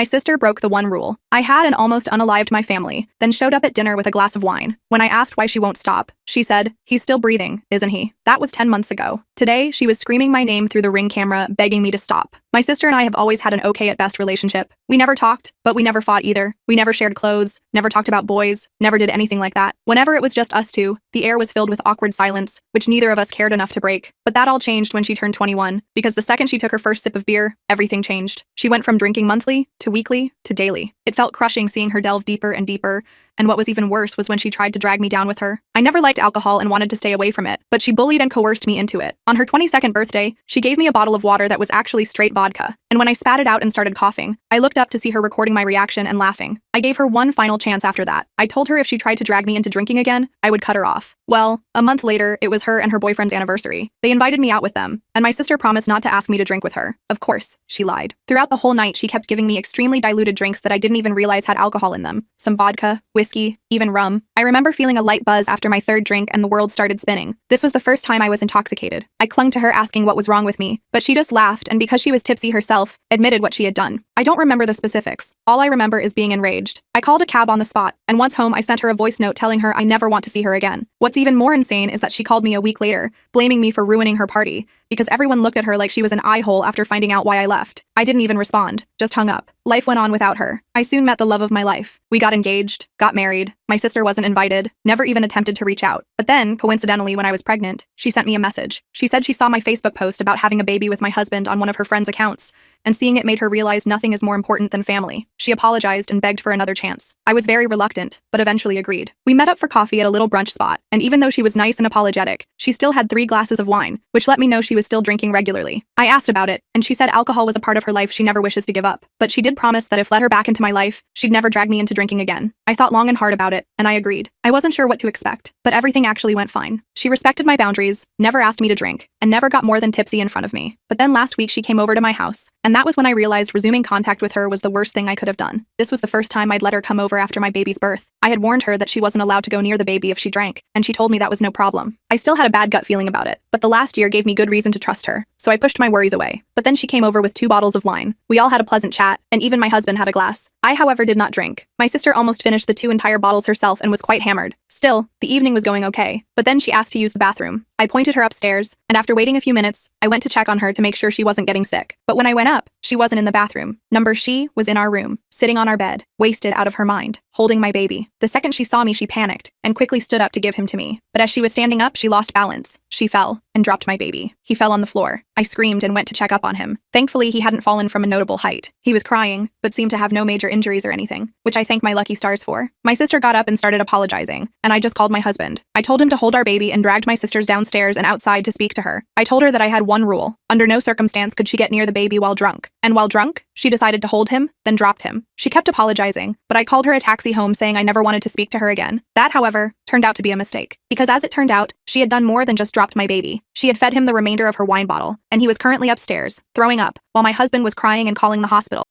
My sister broke the one rule. I had and almost unalived my family, then showed up at dinner with a glass of wine. When I asked why she won't stop, she said, "He's still breathing, isn't he?" That was 10 months ago. Today, she was screaming my name through the Ring camera, begging me to stop. My sister and I have always had an okay at best relationship. We never talked, but we never fought either. We never shared clothes, never talked about boys, never did anything like that. Whenever it was just us two, the air was filled with awkward silence, which neither of us cared enough to break. But that all changed when she turned 21, because the second she took her first sip of beer, everything changed. She went from drinking monthly, to weekly, to daily. It felt crushing seeing her delve deeper and deeper, and what was even worse was when she tried to drag me down with her. I never liked alcohol and wanted to stay away from it, but she bullied and coerced me into it. On her 22nd birthday, she gave me a bottle of water that was actually straight vodka, and when I spat it out and started coughing, I looked up to see her recording my reaction and laughing. I gave her one final chance after that. I told her if she tried to drag me into drinking again, I would cut her off. Well, a month later, it was her and her boyfriend's anniversary. They invited me out with them, and my sister promised not to ask me to drink with her. Of course, she lied. Throughout the whole night, she kept giving me extremely diluted drinks that I didn't even realize had alcohol in them. Some vodka, whiskey, even rum. I remember feeling a light buzz after my third drink and the world started spinning. This was the first time I was intoxicated. I clung to her asking what was wrong with me, but she just laughed and because she was tipsy herself, admitted what she had done. I don't remember the specifics. All I remember is being enraged. I called a cab on the spot, and once home I sent her a voice note telling her I never want to see her again. What's even more insane is that she called me a week later, blaming me for ruining her party, because everyone looked at her like she was an eye-hole after finding out why I left. I didn't even respond, just hung up. Life went on without her. I soon met the love of my life. We got engaged, got married. My sister wasn't invited, never even attempted to reach out. But then, coincidentally, when I was pregnant, she sent me a message. She said she saw my Facebook post about having a baby with my husband on one of her friends' accounts, and seeing it made her realize nothing is more important than family. She apologized and begged for another chance. I was very reluctant, but eventually agreed. We met up for coffee at a little brunch spot, and even though she was nice and apologetic, she still had 3 glasses of wine, which let me know she was still drinking regularly. I asked about it, and she said alcohol was a part of her life she never wishes to give up, but she did promise that if let her back into my life, she'd never drag me into drinking again. I thought long and hard about it, and I agreed. I wasn't sure what to expect, but everything actually went fine. She respected my boundaries, never asked me to drink, and never got more than tipsy in front of me. But then last week she came over to my house, and that was when I realized resuming contact with her was the worst thing I could have done. This was the first time I'd let her come over after my baby's birth. I had warned her that she wasn't allowed to go near the baby if she drank, and she told me that was no problem. I still had a bad gut feeling about it, but the last year gave me good reason to trust her, so I pushed my worries away. But then she came over with 2 bottles of wine. We all had a pleasant chat, and even my husband had a glass. I, however, did not drink. My sister almost finished the 2 entire bottles herself and was quite hammered. Still, the evening was going okay, but then she asked to use the bathroom. I pointed her upstairs, and after waiting a few minutes, I went to check on her to make sure she wasn't getting sick. But when I went up, she wasn't in the bathroom. She was in our room, sitting on our bed, wasted out of her mind, holding my baby. The second she saw me, she panicked and quickly stood up to give him to me. But as she was standing up, she lost balance. She fell and dropped my baby. He fell on the floor. I screamed and went to check up on him. Thankfully, he hadn't fallen from a notable height. He was crying, but seemed to have no major injuries or anything, which I thank my lucky stars for. My sister got up and started apologizing, and I just called my husband. I told him to hold our baby and dragged my sisters downstairs and outside to speak to her. I told her that I had one rule. Under no circumstance could she get near the baby while drunk. And while drunk, she decided to hold him, then dropped him. She kept apologizing, but I called her a taxi home saying I never wanted to speak to her again. That, however, turned out to be a mistake. Because as it turned out, she had done more than just dropped my baby. She had fed him the remainder of her wine bottle, and he was currently upstairs, throwing up, while my husband was crying and calling the hospital.